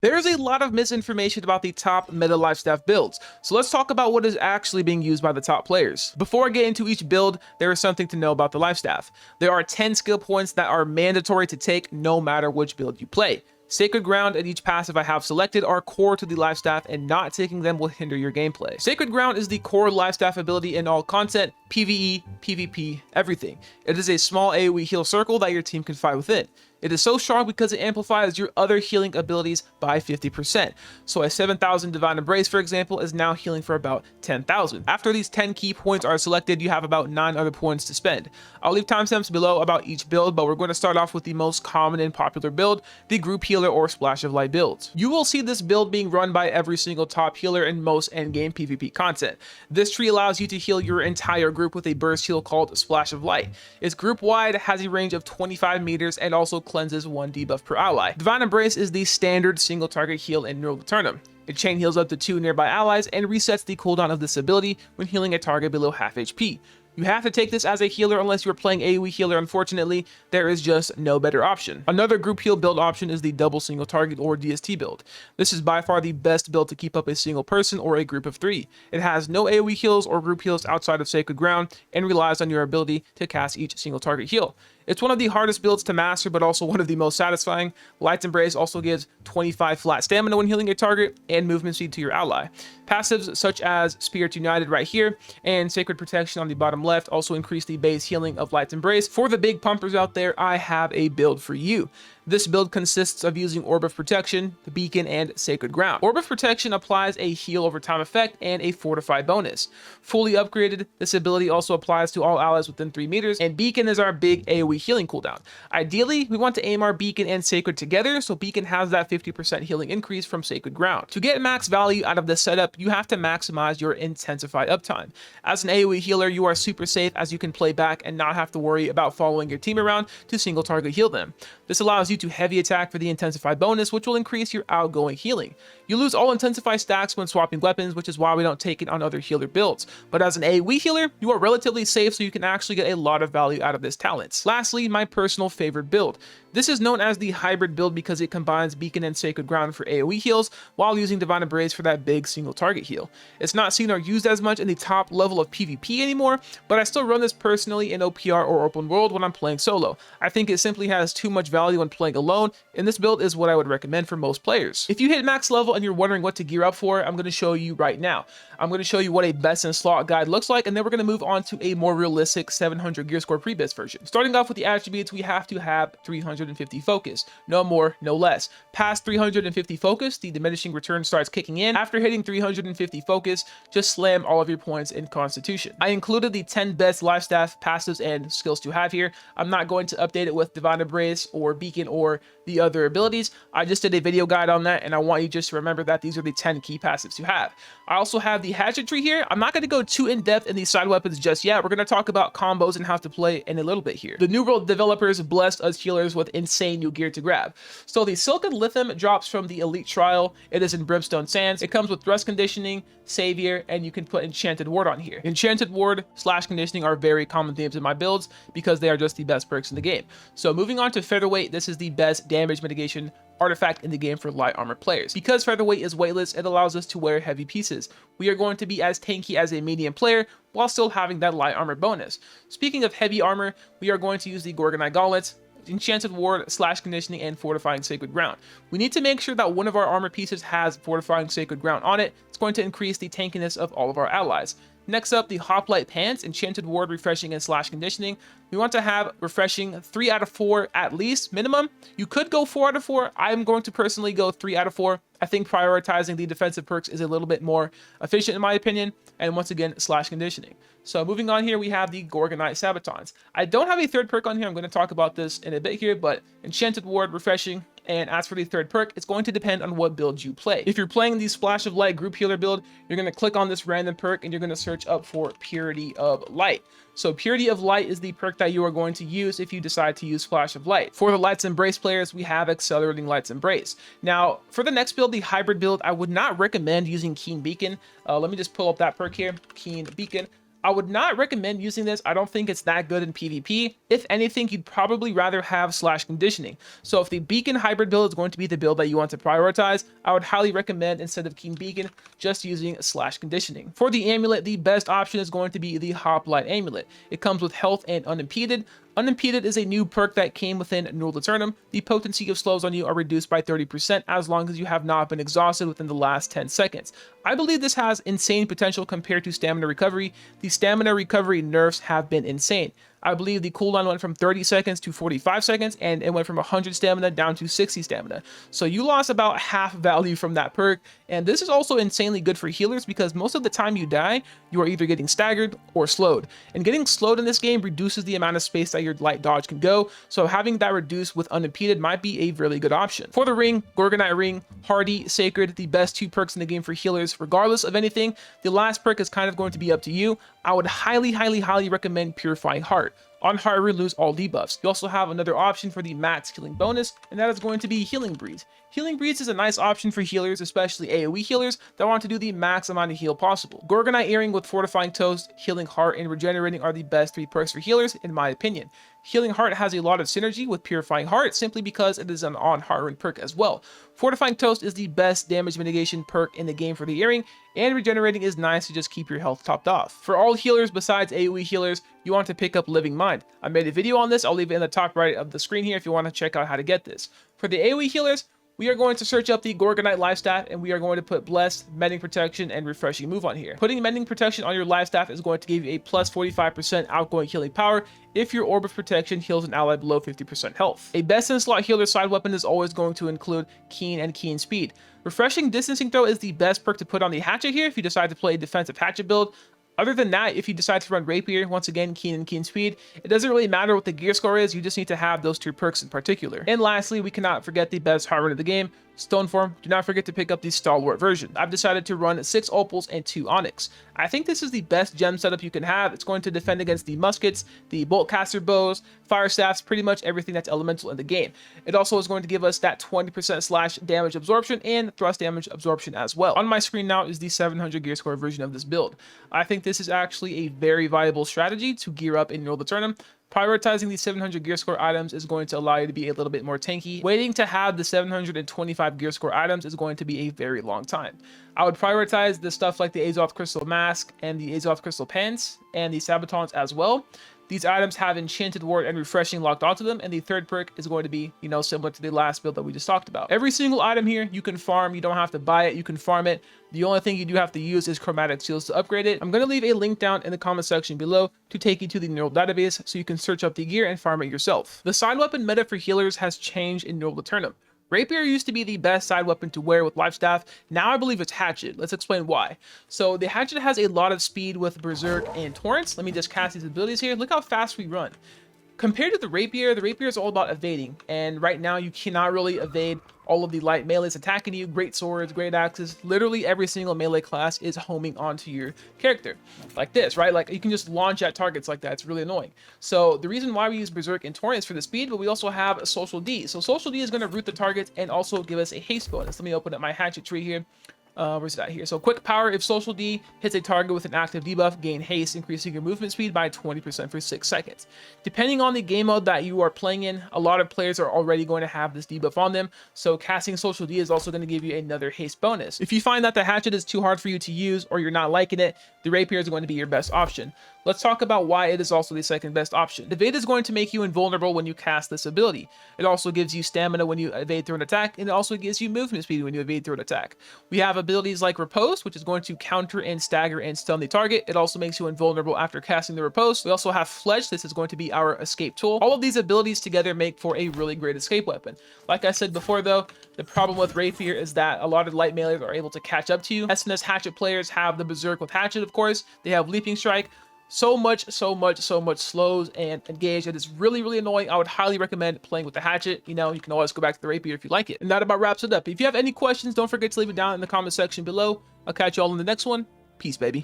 There's a lot of misinformation about the top meta lifestaff builds, so let's talk about what is actually being used by the top players. Before I get into each build, there is something to know about the lifestaff. There are 10 skill points that are mandatory to take no matter which build you play. Sacred Ground and each passive I have selected are core to the lifestaff, and not taking them will hinder your gameplay. Sacred Ground is the core lifestaff ability in all content, PvE, PvP, everything. It is a small AoE heal circle that your team can fight within. It is so strong because it amplifies your other healing abilities by 50%. So a 7,000 Divine Embrace, for example, is now healing for about 10,000. After these 10 key points are selected, you have about 9 other points to spend. I'll leave timestamps below about each build, but we're going to start off with the most common and popular build, the Group Healer or Splash of Light builds. You will see this build being run by every single top healer in most endgame PvP content. This tree allows you to heal your entire group with a burst heal called Splash of Light. It's group wide, has a range of 25 meters, and also cleanses 1 debuff per ally. Divine Embrace is the standard single target heal in Neural Aeternum. It chain heals up to 2 nearby allies and resets the cooldown of this ability when healing a target below half HP. You have to take this as a healer unless you're playing AoE healer. Unfortunately, there is just no better option. Another group heal build option is the double single target or DST build. This is by far the best build to keep up a single person or a group of 3. It has no AoE heals or group heals outside of Sacred Ground and relies on your ability to cast each single target heal. It's one of the hardest builds to master, but also one of the most satisfying. Light's Embrace also gives 25 flat stamina when healing a target and movement speed to your ally. Passives such as Spirit United right here and Sacred Protection on the bottom left also increase the base healing of Light's Embrace. For the big pumpers out there, I have a build for you. This build consists of using Orb of Protection, the Beacon, and Sacred Ground. Orb of Protection applies a heal over time effect and a fortify bonus. Fully upgraded, this ability also applies to all allies within 3 meters, and Beacon is our big AoE healing cooldown. Ideally, we want to aim our Beacon and Sacred together, so Beacon has that 50% healing increase from Sacred Ground. To get max value out of this setup, you have to maximize your Intensify uptime. As an AoE healer, you are super safe as you can play back and not have to worry about following your team around to single target heal them. This allows you to heavy attack for the Intensify bonus, which will increase your outgoing healing. You lose all Intensify stacks when swapping weapons, which is why we don't take it on other healer builds. But as an AoE healer, you are relatively safe, so you can actually get a lot of value out of this talent. Lastly, my personal favorite build. This is known as the hybrid build because it combines Beacon and Sacred Ground for AoE heals while using Divine Embrace for that big single target heal. It's not seen or used as much in the top level of PvP anymore, but I still run this personally in OPR or open world when I'm playing solo. I think it simply has too much value when playing alone, and this build is what I would recommend for most players. If you hit max level and you're wondering what to gear up for, I'm going to show you right now. I'm going to show you what a best in slot guide looks like, and then we're going to move on to a more realistic 700 gear score pre-BIS version. Starting off with the attributes, we have to have 350 focus. No more, no less. Past 350 focus, the diminishing return starts kicking in. After hitting 350 focus, just slam all of your points in Constitution. I included the 10 best lifestaff, passives, and skills to have here. I'm not going to update it with Divine Embrace or Beacon or the other abilities. I just did a video guide on that, and I want you just to remember that these are the 10 key passives to have. I also have the Hatchet Tree here. I'm not going to go too in-depth in these side weapons just yet. We're going to talk about combos and how to play in a little bit here. The New World developers blessed us healers with insane new gear to grab. So the Silken Lithium drops from the Elite Trial. It is in Brimstone Sands. It comes with Thrust Conditioning, Savior, and you can put Enchanted Ward on here. Enchanted Ward / Conditioning are very common themes in my builds because they are just the best perks in the game. So moving on to Featherweight, this is the best damage mitigation artifact in the game for light armor players. Because Featherweight is weightless, it allows us to wear heavy pieces. We are going to be as tanky as a medium player while still having that light armor bonus. Speaking of heavy armor, we are going to use the Gorgonite Gauntlets, Enchanted Ward / Conditioning, and Fortifying Sacred Ground. We need to make sure that one of our armor pieces has Fortifying Sacred Ground on it. It's going to increase the tankiness of all of our allies. Next up, the Hoplite Pants, Enchanted Ward, Refreshing, and / Conditioning. We want to have Refreshing 3 out of 4 at least, minimum. You could go 4 out of 4. I'm going to personally go 3 out of 4. I think prioritizing the defensive perks is a little bit more efficient in my opinion. And once again, / Conditioning. So moving on here, we have the Gorgonite Sabatons. I don't have a third perk on here. I'm going to talk about this in a bit here, but Enchanted Ward, Refreshing, and as for the third perk, it's going to depend on what build you play. If you're playing the Splash of Light group healer build, you're going to click on this random perk and you're going to search up for Purity of Light. So Purity of Light is the perk that you are going to use if you decide to use Splash of Light. For the Light's Embrace players, we have Accelerating Light's Embrace. Now, for the next build, the hybrid build, I would not recommend using Keen Beacon. Let me just pull up that perk here, Keen Beacon. I would not recommend using this. I don't think it's that good in PvP. If anything, you'd probably rather have slash conditioning. So if the beacon hybrid build is going to be the build that you want to prioritize, I would highly recommend, instead of Keen Beacon, just using slash conditioning. For the amulet, the best option is going to be the Hoplite amulet. It comes with health and unimpeded. Unimpeded is a new perk that came within Aeternum. The potency of slows on you are reduced by 30% as long as you have not been exhausted within the last 10 seconds. I believe this has insane potential compared to stamina recovery. The stamina recovery nerfs have been insane. I believe the cooldown went from 30 seconds to 45 seconds, and it went from 100 stamina down to 60 stamina. So you lost about half value from that perk, and this is also insanely good for healers because most of the time you die, you are either getting staggered or slowed. And getting slowed in this game reduces the amount of space that your light dodge can go, so having that reduced with unimpeded might be a really good option. For the ring, Gorgonite Ring, Hardy, Sacred, the best 2 perks in the game for healers. Regardless of anything, the last perk is kind of going to be up to you. I would highly recommend Purifying Heart. On Heart, we lose all debuffs. You also have another option for the max healing bonus, and that is going to be Healing Breeze. Healing Breeze is a nice option for healers, especially AoE healers that want to do the max amount of heal possible. Gorgonite Earring with Fortifying Toast, Healing Heart, and Regenerating are the best 3 perks for healers, in my opinion. Healing Heart has a lot of synergy with Purifying Heart simply because it is an on Heart Rune perk as well. Fortifying Toast is the best damage mitigation perk in the game for the earring, and Regenerating is nice to just keep your health topped off. For all healers besides AoE healers, you want to pick up Living Mind. I made a video on this, I'll leave it in the top right of the screen here if you want to check out how to get this. For the AoE healers, we are going to search up the Gorgonite Life Staff, and we are going to put Blessed, Mending Protection, and Refreshing Move on here. Putting Mending Protection on your Life Staff is going to give you a plus 45% outgoing healing power if your Orb of Protection heals an ally below 50% health. A best in slot healer side weapon is always going to include Keen and Keen Speed. Refreshing Distancing Throw is the best perk to put on the Hatchet here if you decide to play a defensive Hatchet build. Other than that, if you decide to run Rapier, once again, Keen and Keen Speed, it doesn't really matter what the gear score is, you just need to have those 2 perks in particular. And lastly, we cannot forget the best hard run of the game, Stoneform. Do not forget to pick up the Stalwart version. I've decided to run 6 Opals and 2 Onyx. I think this is the best gem setup you can have. It's going to defend against the muskets, the boltcaster bows, fire staffs, pretty much everything that's elemental in the game. It also is going to give us that 20% slash damage absorption and thrust damage absorption as well. On my screen now is the 700 gear score version of this build. I think this is actually a very viable strategy to gear up in your Aeternum. Prioritizing these 700 gear score items is going to allow you to be a little bit more tanky. Waiting to have the 725 gear score items is going to be a very long time. I would prioritize the stuff like the Azoth Crystal Mask and the Azoth Crystal Pants and the Sabatons as well. These items have Enchanted Ward and Refreshing locked onto them, and the third perk is going to be, similar to the last build that we just talked about. Every single item here you can farm. You don't have to buy it, you can farm it. The only thing you do have to use is Chromatic Seals to upgrade it. I'm going to leave a link down in the comment section below to take you to the neural database so you can search up the gear and farm it yourself. The side weapon meta for healers has changed in Neural Aeternum. Rapier used to be the best side weapon to wear with Life Staff. Now I believe it's Hatchet. Let's explain why. So the Hatchet has a lot of speed with Berserk and Torrents. Let me just cast these abilities here. Look how fast we run. Compared to the Rapier is all about evading. And right now you cannot really evade all of the light melees attacking you. Great swords, great axes, literally every single melee class is homing onto your character. Like this, right? Like you can just launch at targets like that. It's really annoying. So the reason why we use Berserk and Torrents for the speed, but we also have a Social D. So Social D is going to root the target and also give us a haste bonus. Let me open up my Hatchet tree here. Where's that here? So quick power, if Social D hits a target with an active debuff, gain haste, increasing your movement speed by 20% for 6 seconds. Depending on the game mode that you are playing in, a lot of players are already going to have this debuff on them, so casting Social D is also going to give you another haste bonus. If you find that the Hatchet is too hard for you to use or you're not liking it, the Rapier is going to be your best option. Let's talk about why it is also the second best option. Evade is going to make you invulnerable when you cast this ability. It also gives you stamina when you evade through an attack, and it also gives you movement speed when you evade through an attack. We have abilities like Riposte, which is going to counter and stagger and stun the target. It also makes you invulnerable after casting the Riposte. We also have Fledge. This is going to be our escape tool. All of these abilities together make for a really great escape weapon. Like I said before though, the problem with Rapier is that a lot of light melees are able to catch up to you. SNS Hatchet players have the Berserk with Hatchet, of course. They have Leaping Strike. So much slows and engage. It is really annoying. I would highly recommend playing with the Hatchet. You can always go back to the Rapier if you like it. And that about wraps it up. If you have any questions, don't forget to leave it down in the comment section below. I'll catch you all in the next one. Peace, baby.